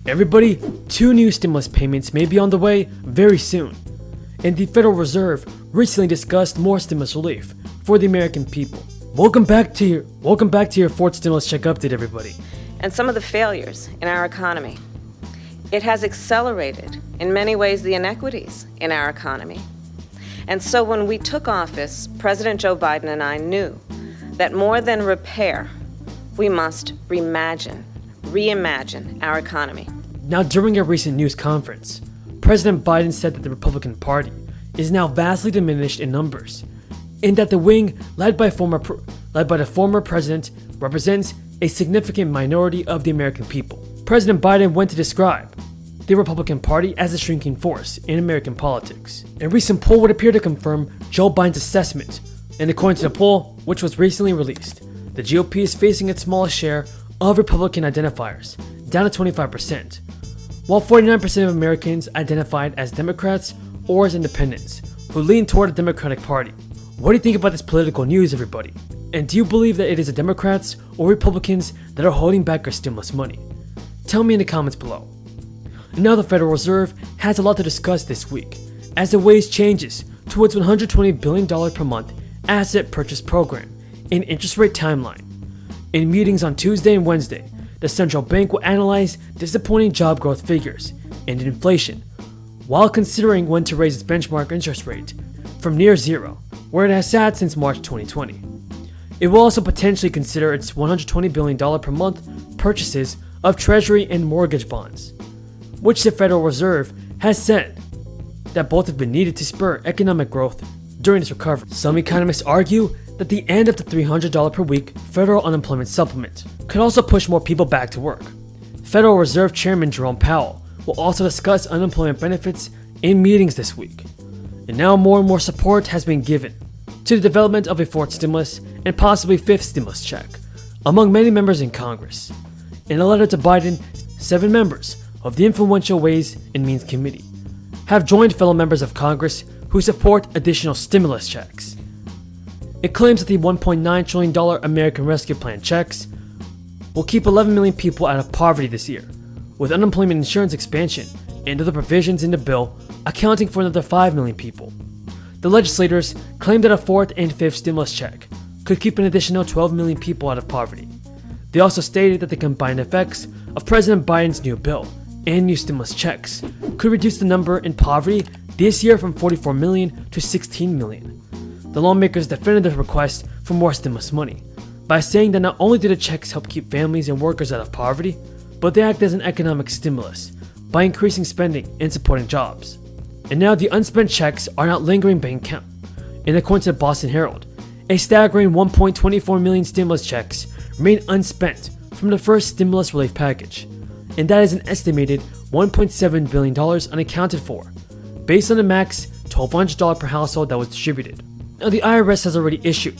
Everybody, 2 new stimulus payments may be on the way very soon. And the Federal Reserve recently discussed more stimulus relief for the American people. Welcome back to your fourth stimulus check update, everybody. And some of the failures in our economy. It has accelerated, in many ways, the inequities in our economy. And so when we took office, President Joe Biden and I knew that more than repair, we must reimagine our economy. Now, during a recent news conference, President Biden said that the Republican Party is now vastly diminished in numbers, and that the wing led by the former president represents a significant minority of the American people. President Biden went to describe the Republican Party as a shrinking force in American politics. A recent poll would appear to confirm Joe Biden's assessment, and according to the poll, which was recently released, the GOP is facing its smallest share of Republican identifiers, down to 25%, while 49% of Americans identified as Democrats or as independents, who lean toward the Democratic Party. What do you think about this political news, everybody? And do you believe that it is the Democrats or Republicans that are holding back our stimulus money? Tell me in the comments below. Now the Federal Reserve has a lot to discuss this week, as it weighs changes towards $120 billion per month asset purchase program and interest rate timeline. In meetings on Tuesday and Wednesday, the central bank will analyze disappointing job growth figures and inflation, while considering when to raise its benchmark interest rate from near zero, where it has sat since March 2020. It will also potentially consider its $120 billion per month purchases of Treasury and mortgage bonds, which the Federal Reserve has said that both have been needed to spur economic growth during this recovery. Some economists argue that the end of the $300 per week federal unemployment supplement could also push more people back to work. Federal Reserve Chairman Jerome Powell will also discuss unemployment benefits in meetings this week. And now more and more support has been given to the development of a fourth stimulus and possibly fifth stimulus check among many members in Congress. In a letter to Biden, 7 members of the influential Ways and Means Committee have joined fellow members of Congress who support additional stimulus checks. It claims that the $1.9 trillion American Rescue Plan checks will keep 11 million people out of poverty this year, with unemployment insurance expansion and other provisions in the bill accounting for another 5 million people. The legislators claim that a fourth and fifth stimulus check could keep an additional 12 million people out of poverty. They also stated that the combined effects of President Biden's new bill and new stimulus checks could reduce the number in poverty this year from 44 million to 16 million. The lawmakers defended their request for more stimulus money by saying that not only do the checks help keep families and workers out of poverty, but they act as an economic stimulus by increasing spending and supporting jobs. And now the unspent checks are not lingering bank account. And according to the Boston Herald, a staggering 1.24 million stimulus checks remain unspent from the first stimulus relief package, and that is an estimated $1.7 billion unaccounted for, based on the max $1,200 per household that was distributed. Now the IRS has already issued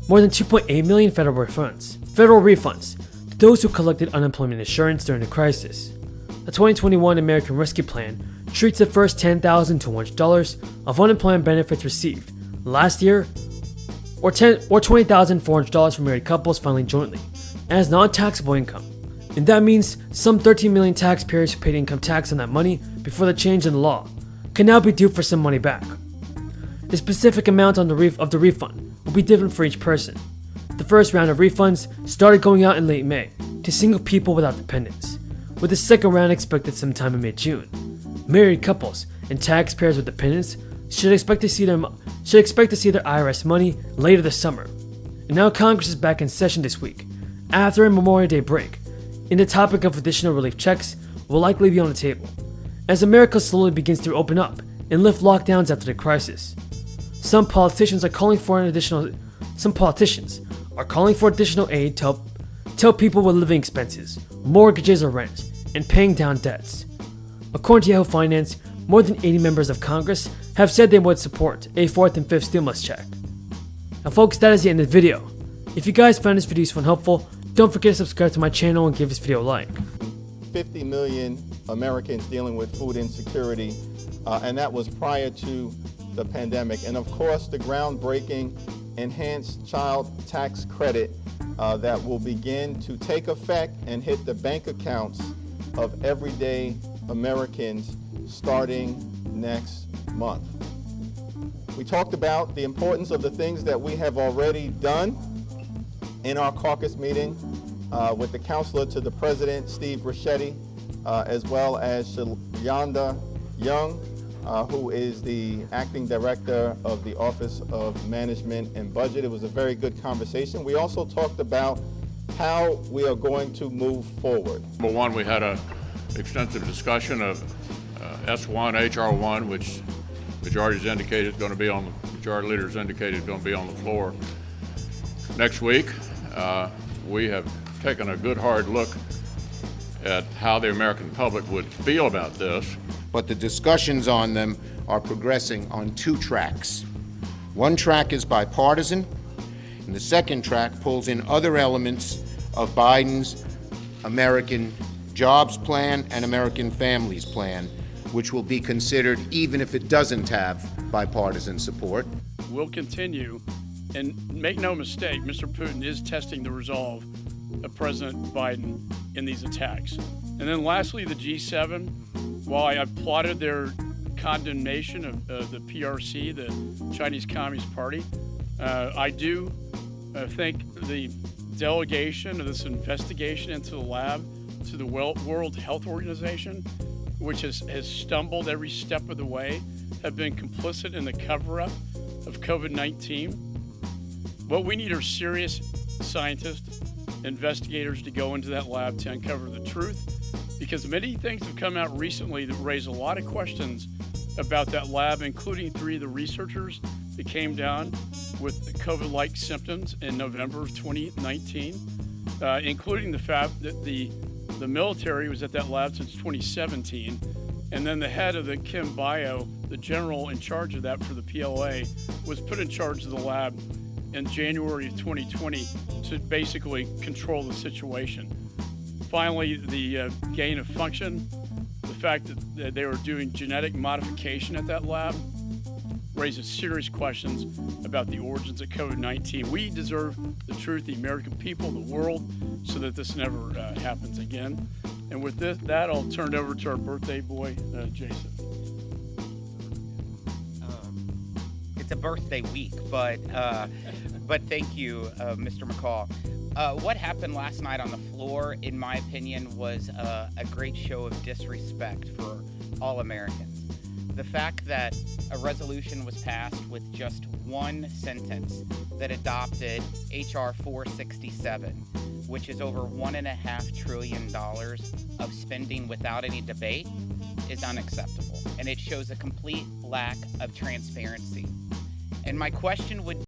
more than 2.8 million federal refunds to those who collected unemployment insurance during the crisis. The 2021 American Rescue Plan treats the first $10,200 of unemployment benefits received last year or $20,400 for married couples filing jointly as non-taxable income. And that means some 13 million taxpayers who paid income tax on that money before the change in the law can now be due for some money back. The specific amount of the refund will be different for each person. The first round of refunds started going out in late May to single people without dependents, with the second round expected sometime in mid-June. Married couples and taxpayers with dependents should expect to see their IRS money later this summer. And now Congress is back in session this week, after a Memorial Day break, and the topic of additional relief checks will likely be on the table, as America slowly begins to open up and lift lockdowns after the crisis. Some politicians are calling for additional aid to help people with living expenses, mortgages or rent, and paying down debts. According to Yahoo Finance, more than 80 members of Congress have said they would support a fourth and fifth stimulus check. Now folks, that is the end of the video. If you guys found this video useful and helpful, don't forget to subscribe to my channel and give this video a like. 50 million Americans dealing with food insecurity, and that was prior to the pandemic. And of course, the groundbreaking enhanced child tax credit that will begin to take effect and hit the bank accounts of everyday Americans starting next month. We talked about the importance of the things that we have already done in our caucus meeting with the counselor to the president, Steve Ricchetti, as well as Shayanda Young, who is the acting director of the Office of Management and Budget. It was a very good conversation. We also talked about how we are going to move forward. Number one, we had an extensive discussion of S1, HR1, which majority leaders indicated is going to be on the floor next week. We have taken a good hard look at how the American public would feel about this. But the discussions on them are progressing on two tracks. One track is bipartisan, and the second track pulls in other elements of Biden's American Jobs Plan and American Families Plan, which will be considered even if it doesn't have bipartisan support. We'll continue, and make no mistake, Mr. Putin is testing the resolve of President Biden in these attacks. And then lastly, the G7, while I applauded their condemnation of the PRC, the Chinese Communist Party, I do think the delegation of this investigation into the lab to the World Health Organization, which has stumbled every step of the way, have been complicit in the cover-up of COVID-19. What we need are serious scientists, investigators to go into that lab to uncover the truth, because many things have come out recently that raise a lot of questions about that lab, including 3 of the researchers that came down with COVID-like symptoms in November of 2019, including the fact that the military was at that lab since 2017, and then the head of the Chem Bio, the general in charge of that for the PLA, was put in charge of the lab in January of 2020 to basically control the situation. Finally, the gain of function, the fact that they were doing genetic modification at that lab, raises serious questions about the origins of COVID-19. We deserve the truth, the American people, the world, so that this never happens again. And with that, I'll turn it over to our birthday boy, Jason. It's a birthday week, but thank you, Mr. McCaul. What happened last night on the floor, in my opinion, was a great show of disrespect for all Americans. The fact that a resolution was passed with just one sentence that adopted H.R. 467, which is over $1.5 trillion of spending without any debate, is unacceptable. And it shows a complete lack of transparency. And my question would